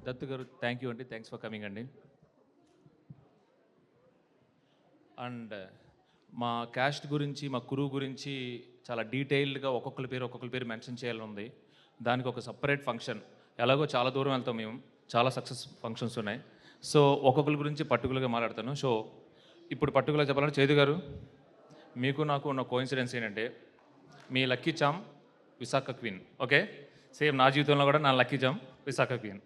దత్తు గారు thank you అండి, thanks for coming అండి. అండ్ మా క్యాస్ట్ గురించి, మా కురువు గురించి చాలా డీటెయిల్డ్గా ఒక్కొక్కరి పేరు మెన్షన్ చేయాలని ఉంది. దానికి ఒక సపరేట్ ఫంక్షన్, ఎలాగో చాలా దూరం వెళ్తాం మేము, చాలా సక్సెస్ ఫంక్షన్స్ ఉన్నాయి. సో ఒక్కొక్కరి గురించి పర్టికులర్గా మాట్లాడతాను. సో ఇప్పుడు పర్టికులర్గా చెప్పాలంటే చేదు గారు, మీకు నాకు ఉన్న కోఇన్సిడెన్స్ ఏంటంటే, మీ lucky charm Visakha queen. Okay, same నా జీవితంలో కూడా నా lucky charm Visakha queen.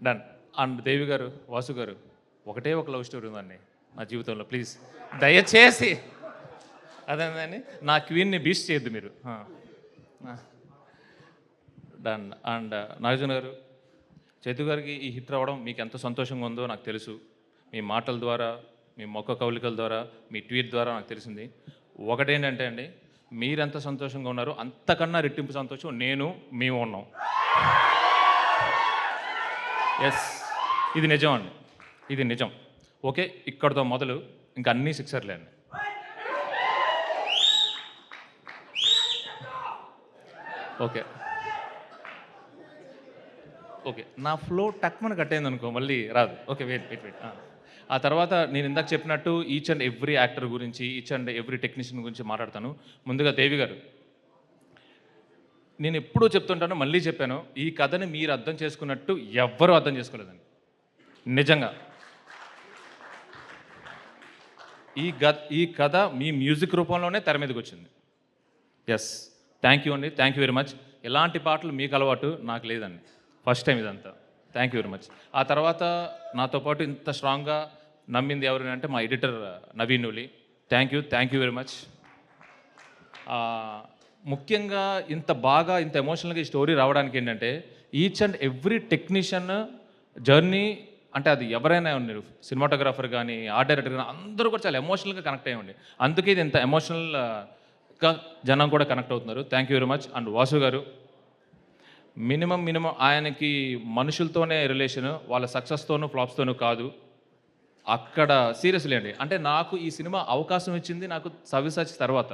Done. And Devi garu, Vasu గారు, ఒకటే ఒక లవ్ స్టోరీ ఉందండి నా జీవితంలో. ప్లీజ్ దయచేసి అదేందని నా క్వీన్ని బీస్ట్ చేయొద్దు మీరు. డన్. అండ్ నాగార్జున గారు, చైతు గారికి ఈ హిట్ రావడం మీకు ఎంత సంతోషంగా ఉందో నాకు తెలుసు. మీ మాటల ద్వారా, మీ మొక్క కౌలికల ద్వారా, మీ ట్వీట్ ద్వారా నాకు తెలిసింది. ఒకటేంటంటే అండి, మీరెంత సంతోషంగా ఉన్నారో అంతకన్నా రెట్టింపు సంతోషం మేము ఉన్నాం. ఎస్, ఇది నిజం అండి, ఇది నిజం. ఓకే, ఇక్కడితో మొదలు ఇంకా అన్నీ సిక్సర్లే అండి. ఓకే ఓకే, నా ఫ్లో టక్మని కట్టయింది అనుకో, మళ్ళీ రాదు. Okay, wait. ఆ తర్వాత నేను ఇందాక చెప్పినట్టు ఈచ్ అండ్ ఎవ్రీ యాక్టర్ గురించి, ఈచ్ అండ్ ఎవ్రీ టెక్నీషియన్ గురించి మాట్లాడతాను. ముందుగా దేవి గారు, నేను ఎప్పుడూ చెప్తుంటాను, మళ్ళీ చెప్పాను, ఈ కథని మీరు అర్థం చేసుకున్నట్టు ఎవ్వరూ అర్థం చేసుకోలేదండి. నిజంగా ఈ కథ మీ మ్యూజిక్ రూపంలోనే తెర మీదకి వచ్చింది. ఎస్, థ్యాంక్ యూ అండి, థ్యాంక్ యూ వెరీ మచ్. ఎలాంటి పాటలు మీకు అలవాటు నాకు లేదండి, ఫస్ట్ టైం ఇదంతా. Thank you very much. ఆ తర్వాత నాతో పాటు ఇంత స్ట్రాంగ్గా నమ్మింది ఎవరు అంటే మా editor Naveen Nooli. Thank you very much. ముఖ్యంగా ఇంత బాగా, ఇంత ఎమోషనల్గా ఈ స్టోరీ రావడానికి ఏంటంటే, each and every technician journey, అంటే అది ఎవరైనా ఉన్నారు, సినిమాటోగ్రాఫర్ కానీ, ఆర్ట్ డైరెక్టర్ కానీ, అందరూ కూడా చాలా ఎమోషనల్గా కనెక్ట్ అయ్యండి. అందుకే ఇది ఇంత ఎమోషనల్గా జనం కూడా కనెక్ట్ అవుతున్నారు. Thank you very much. And Vasu గారు, మినిమం ఆయనకి మనుషులతోనే రిలేషన్, వాళ్ళ సక్సెస్తోనూ ఫ్లాప్స్తోనూ కాదు. అక్కడ సీరియస్లీ అండి, అంటే నాకు ఈ సినిమా అవకాశం ఇచ్చింది నాకు సవ్యసాచి తర్వాత.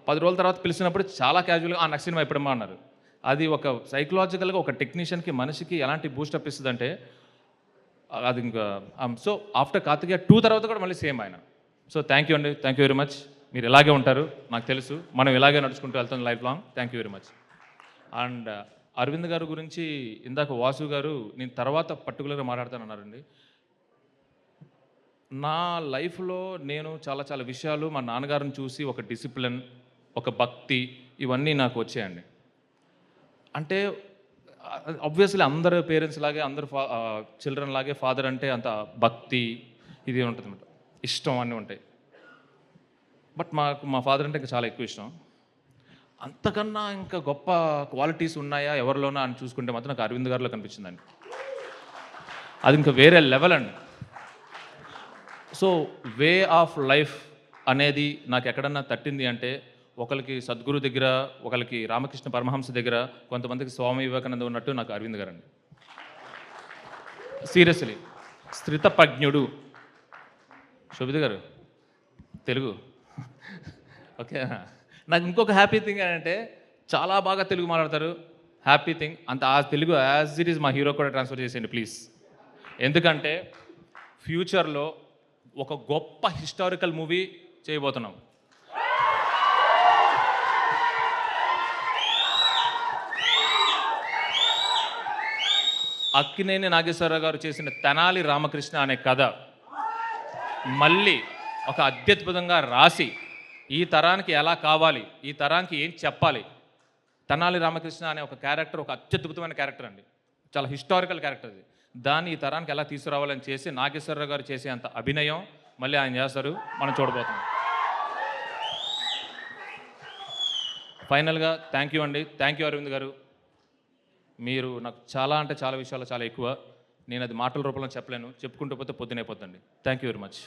10 రోజుల తర్వాత పిలిచినప్పుడు చాలా క్యాజువల్గా నెక్స్ట్ సినిమా ఎప్పుడమ్మా అన్నారు. అది ఒక సైకలాజికల్గా ఒక టెక్నీషియన్కి, మనిషికి ఎలాంటి బూస్టప్ ఇస్తుందంటే అది ఇంకా. సో ఆఫ్టర్ కార్తికేయ 2 తర్వాత కూడా మళ్ళీ సేమ్ ఆయన. సో థ్యాంక్ యూ అండి, థ్యాంక్ యూ వెరీ మచ్. మీరు ఇలాగే ఉంటారు నాకు తెలుసు, మనం ఇలాగే నడుచుకుంటూ వెళ్తాం life long. Thank you very much. And Aravind గారి గురించి ఇందాక వాసు గారు నేను తర్వాత పర్టికులర్గా మాట్లాడతానన్నారండి. నా లైఫ్లో నేను చాలా విషయాలు మా నాన్నగారిని చూసి ఒక డిసిప్లిన్, ఒక భక్తి, ఇవన్నీ నాకు వచ్చాయండి. అంటే ఆబ్వియస్లీ అందరు పేరెంట్స్ లాగే, అందరు చిల్డ్రన్ లాగే ఫాదర్ అంటే అంత భక్తి ఇది ఉంటుంది అన్నమాట, ఇష్టం అన్నీ ఉంటాయి. బట్ మా ఫాదర్ అంటే ఇంకా చాలా ఎక్కువ ఇష్టం. అంతకన్నా ఇంకా గొప్ప క్వాలిటీస్ ఉన్నాయా ఎవరిలోనా అని చూసుకుంటే మాత్రం నాకు అరవింద్ గారిలో కనిపించిందండి. అది ఇంకా వేరే లెవెల్ అండి. సో వే ఆఫ్ లైఫ్ అనేది నాకు ఎక్కడన్నా తట్టింది అంటే, ఒకరికి సద్గురు దగ్గర, ఒకరికి రామకృష్ణ పరమహంస దగ్గర, కొంతమందికి స్వామి వివేకానంద ఉన్నట్టు నాకు అరవింద్ గారు అండి. సీరియస్లీ స్థితప్రజ్ఞుడు. శోభిత గారు తెలుగు ఓకే. నాకు ఇంకొక హ్యాపీ థింగ్ ఏంటంటే, చాలా బాగా తెలుగు మాట్లాడతారు. హ్యాపీ థింగ్ అంత ఆ తెలుగు యాజ్ ఇట్ ఈజ్ మా హీరో కూడా ట్రాన్స్ఫర్ చేసేయండి ప్లీజ్. ఎందుకంటే ఫ్యూచర్లో ఒక గొప్ప హిస్టారికల్ మూవీ చేయబోతున్నాం. అక్కినేని నాగేశ్వరరావు గారు చేసిన తెనాలి రామకృష్ణ అనే కథ మళ్ళీ ఒక అత్యద్భుతంగా రాసి, ఈ తరానికి ఎలా కావాలి, ఈ తరానికి ఏం చెప్పాలి, తెనాలి రామకృష్ణ అనే ఒక క్యారెక్టర్ ఒక అత్యద్భుతమైన క్యారెక్టర్ అండి, చాలా హిస్టారికల్ క్యారెక్టర్ అది. దాన్ని ఈ తరానికి ఎలా తీసుకురావాలని చేసి నాగేశ్వరరావు గారు చేసే అంత అభినయం మళ్ళీ ఆయన చేస్తారు, మనం చూడబోతున్నాం. ఫైనల్గా థ్యాంక్ యూ అండి, థ్యాంక్ యూ అరవింద్ గారు. మీరు నాకు చాలా అంటే చాలా విషయాలు చాలా ఎక్కువ, నేను అది మాటల రూపంలో చెప్పలేను, చెప్పుకుంటూ పోతే పొద్దునైపోతుందండి. Thank you very much.